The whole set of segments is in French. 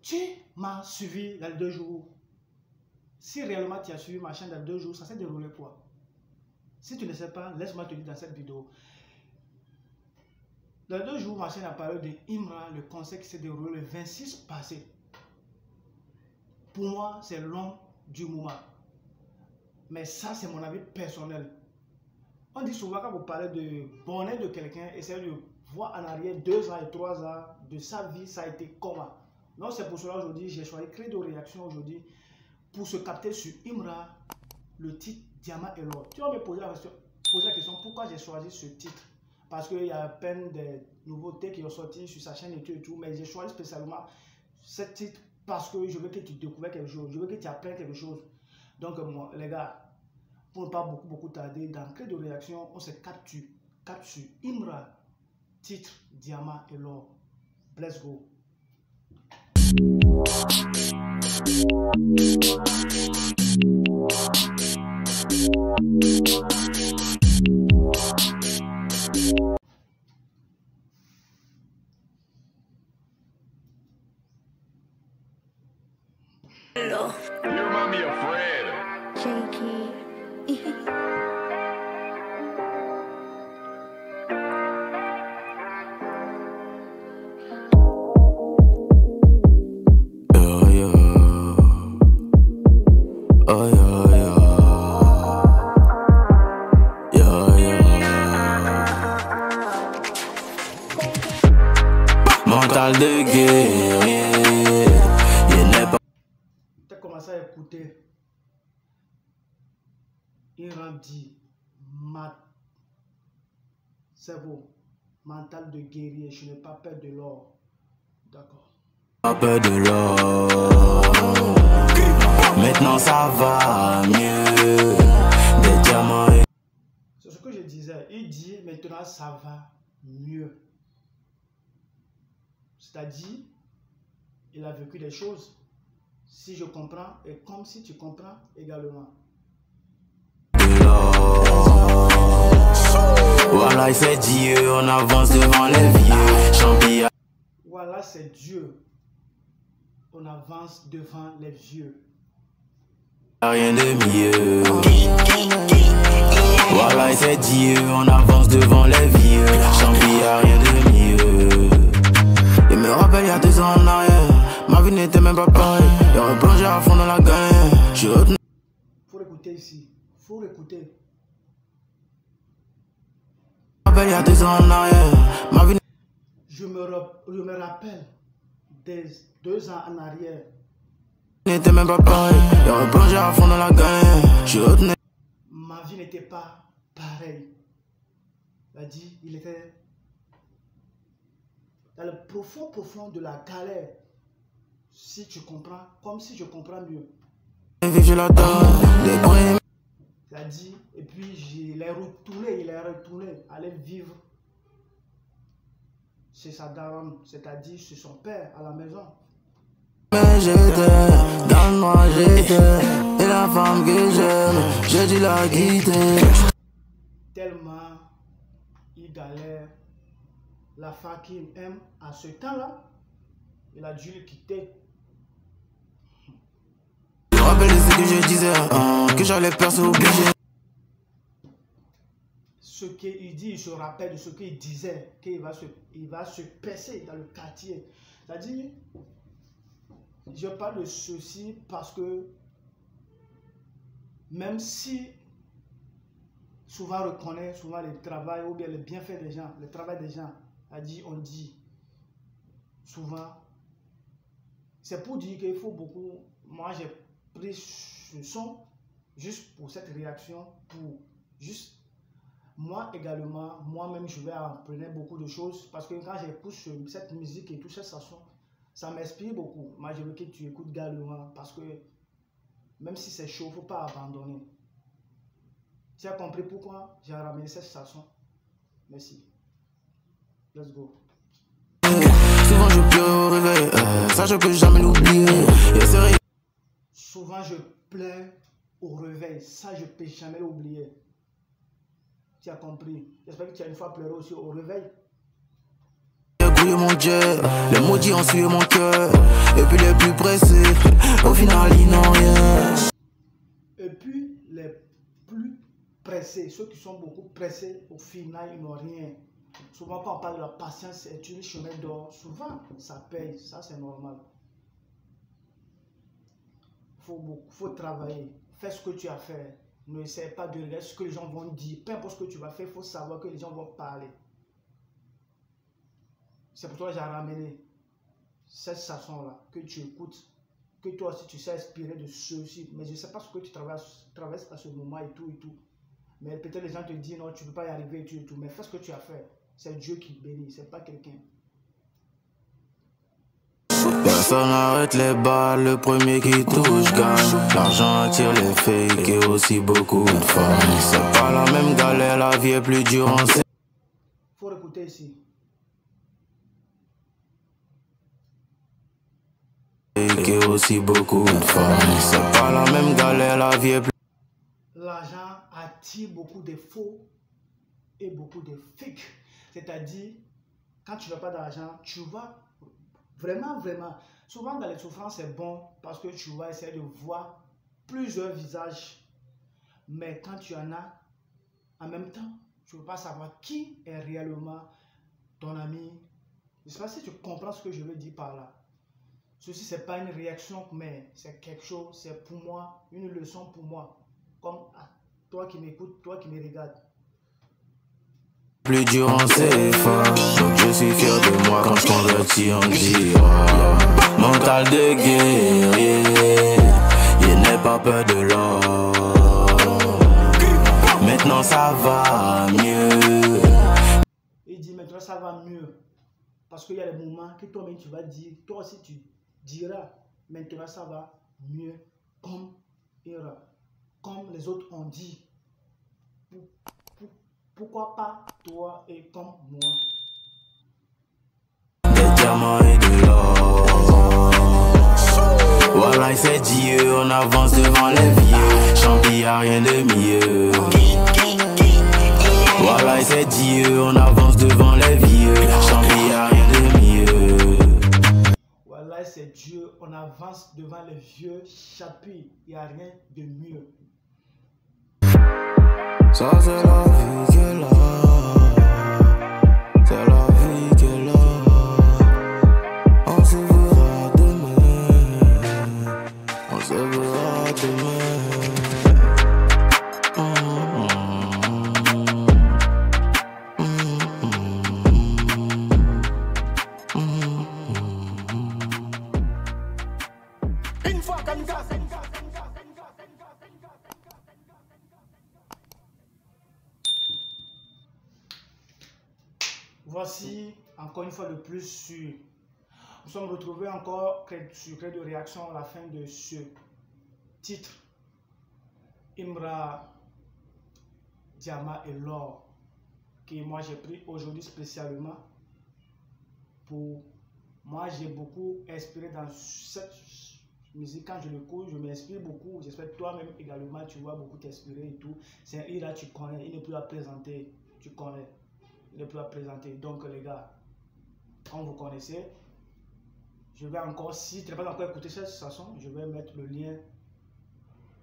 Tu m'as suivi dans les 2 jours. Si réellement tu as suivi ma chaîne dans 2 jours, ça s'est déroulé quoi? Si tu ne sais pas, laisse-moi te dire dans cette vidéo. Dans 2 jours, ma chaîne a parlé de Imra, le conseil qui s'est déroulé le 26 passé. Pour moi, c'est l'homme du moment. Mais ça, c'est mon avis personnel. On dit souvent quand vous parlez de bonheur de quelqu'un, essayez de voir en arrière 2 ans et 3 ans de sa vie, ça a été comment. Donc c'est pour cela aujourd'hui, j'ai choisi créer de réaction aujourd'hui pour se capter sur Imra, le titre Diamant et l'or. Tu vas me poser la question pourquoi j'ai choisi ce titre. Parce qu'il y a à peine des nouveautés qui ont sorti sur sa chaîne et tout, mais j'ai choisi spécialement ce titre parce que je veux que tu découvres quelque chose, je veux que tu apprennes quelque chose. Donc moi, les gars, pour ne pas beaucoup tarder, dans Clé de réaction, on se capte sur Imra, titre Diamant et l'or. Let's go. Hello. You remind me of Fred. Jakey. Mental de guerrier, il n'est pas. Tu as commencé à écouter. Il dit, c'est beau, mental de guerrier, je n'ai pas peur de l'or. D'accord. Pas peur de l'or. Maintenant ça va mieux. Des diamants. C'est ce que je disais. Il dit maintenant ça va mieux. C'est-à-dire, il a vécu des choses. Si je comprends, et comme si tu comprends également. Voilà, c'est Dieu, on avance devant les vieux. Champia. Voilà, c'est Dieu. On avance devant les vieux. Rien de mieux. Voilà, c'est Dieu, on avance devant les vieux. Champia, rien de mieux. Il me rappelle il y a 2 ans en arrière, ma vie n'était même pas pareille. Il replongé à fond dans la galère. Faut écouter ici. Faut écouter. Il y a 2 ans en arrière, ma vie. Je me rappelle des 2 ans en arrière. N'était même pas pareil. Il replongé à fond dans la galère. Ma vie n'était pas pareille. Il a dit, il était dans le profond de la galère. Si tu comprends, comme si je comprends mieux. Je l'adore. Il a dit, et puis il est retourné, aller vivre chez sa daronne, c'est-à-dire chez son père à la maison. Mais j'étais dans le noir, j'étais, et la femme que j'aime, j'ai dû la quitter. Tellement il galère, la femme qu'il aime à ce temps-là, il a dû le quitter. Je me rappelle de ce que je disais, que j'allais percer obligé. Ce qu'il dit, il se rappelle de ce qu'il disait, qu'il va se percer dans le quartier. C'est-à-dire, je parle de ceci parce que même si souvent on reconnaît souvent le travail ou bien le bienfait des gens, le travail des gens, on dit souvent, c'est pour dire qu'il faut beaucoup. Moi j'ai pris ce son juste pour cette réaction, pour juste moi également, moi-même je vais apprendre beaucoup de choses parce que quand j'écoute cette musique et tout ça, ça m'inspire beaucoup. Moi je veux que tu écoutes également parce que même si c'est chaud, il ne faut pas abandonner. Tu as compris pourquoi j'ai ramené cette chanson? Merci. Let's go. Souvent je pleure au réveil, ça je peux jamais l'oublier. Souvent je pleure au réveil, ça je peux jamais l'oublier. Tu as compris? J'espère que tu as une fois pleuré aussi au réveil. J'ai grouillé mon Dieu, les maudits ont suivi mon cœur. Et puis les plus pressés, au final ils n'ont rien. Et puis les plus pressés, ceux qui sont beaucoup pressés, au final ils n'ont rien. Souvent quand on parle de la patience, c'est une chemin d'or. Souvent ça paye, ça c'est normal. Faut travailler, fais ce que tu as fait. Ne essaie pas de regarder ce que les gens vont dire. Peu importe ce que tu vas faire, il faut savoir que les gens vont parler. C'est pour toi que j'ai ramené cette chanson-là, que tu écoutes, que toi aussi tu sais inspirer de ceux-ci. Mais je ne sais pas ce que tu traverses à ce moment et tout. Mais peut-être les gens te disent non, tu ne peux pas y arriver et tout. Mais fais ce que tu as fait. C'est Dieu qui bénit, c'est pas quelqu'un. Personne n'arrête les balles, le premier qui touche gagne. L'argent attire les fakes et aussi beaucoup de femmes. C'est pas la même galère, la vie est plus dure en C. Faut écouter ici. Et aussi beaucoup de femmes. C'est pas la même galère, la vie est plus. L'argent attire beaucoup de faux et beaucoup de fake. C'est-à-dire, quand tu n'as pas d'argent, tu vas vraiment. Souvent dans les souffrances, c'est bon parce que tu vas essayer de voir plusieurs visages. Mais quand tu en as, en même temps, tu ne peux pas savoir qui est réellement ton ami. Je ne sais pas si tu comprends ce que je veux dire par là. Ceci, ce n'est pas une réaction, mais c'est quelque chose, c'est pour moi, une leçon pour moi. Comme à toi qui m'écoutes, toi qui me regardes. Plus dur en CFA, donc je suis fier de moi quand je convertis en dira. Mental de guerrier, il n'est pas peur de l'or. Maintenant ça va mieux. Il dit maintenant ça va mieux. Parce qu'il y a des moments que toi-même tu vas dire, toi aussi tu diras, maintenant ça va mieux comme les autres ont dit. Pourquoi pas toi et comme moi? Des diamants et de l'or. Voilà, c'est Dieu, on avance devant les vieux. Champi, y'a rien de mieux. Voilà, c'est Dieu, on avance devant les vieux. Champi, y'a rien de mieux. Voilà, c'est Dieu, on avance devant les vieux. Champi, y'a rien de mieux. Ça c'est la vie qu'elle a. C'est la vie qu'elle a. On se verra demain. On se verra demain. Voici encore une fois de plus sur. Nous sommes retrouvés encore sur Clé de réaction à la fin de ce titre. Imra, Diamant et l'or. Que moi j'ai pris aujourd'hui spécialement pour. Moi j'ai beaucoup inspiré dans cette musique. Quand je l'écoute, je m'inspire beaucoup. J'espère que toi-même également tu vas beaucoup t'inspirer et tout. C'est un Ira, tu connais, il n'est plus à présenter. Tu connais. Il n'est plus à présenter. Donc les gars, quand vous connaissez, je vais encore, si tu n'as pas encore écouté cette chanson, je vais mettre le lien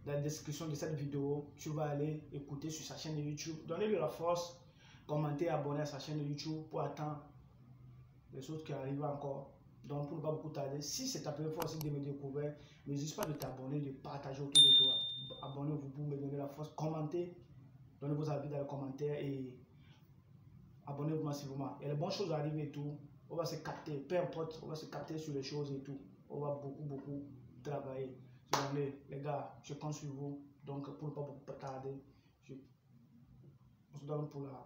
dans la description de cette vidéo. Tu vas aller écouter sur sa chaîne de YouTube. Donnez-lui la force, commentez, abonnez à sa chaîne de YouTube pour attendre les autres qui arrivent encore. Donc pour ne pas beaucoup tarder, si c'est ta première fois aussi de me découvrir, n'hésite pas de t'abonner, de partager autour de toi. Abonnez-vous pour me donner la force, commentez, donnez vos avis dans les commentaires et abonnez-vous massivement. Il y a des bonnes choses arrivent et tout. On va se capter, peu importe, on va se capter sur les choses et tout. On va beaucoup travailler. Les gars, je compte sur vous. Donc, pour ne pas beaucoup tarder, on se donne pour la.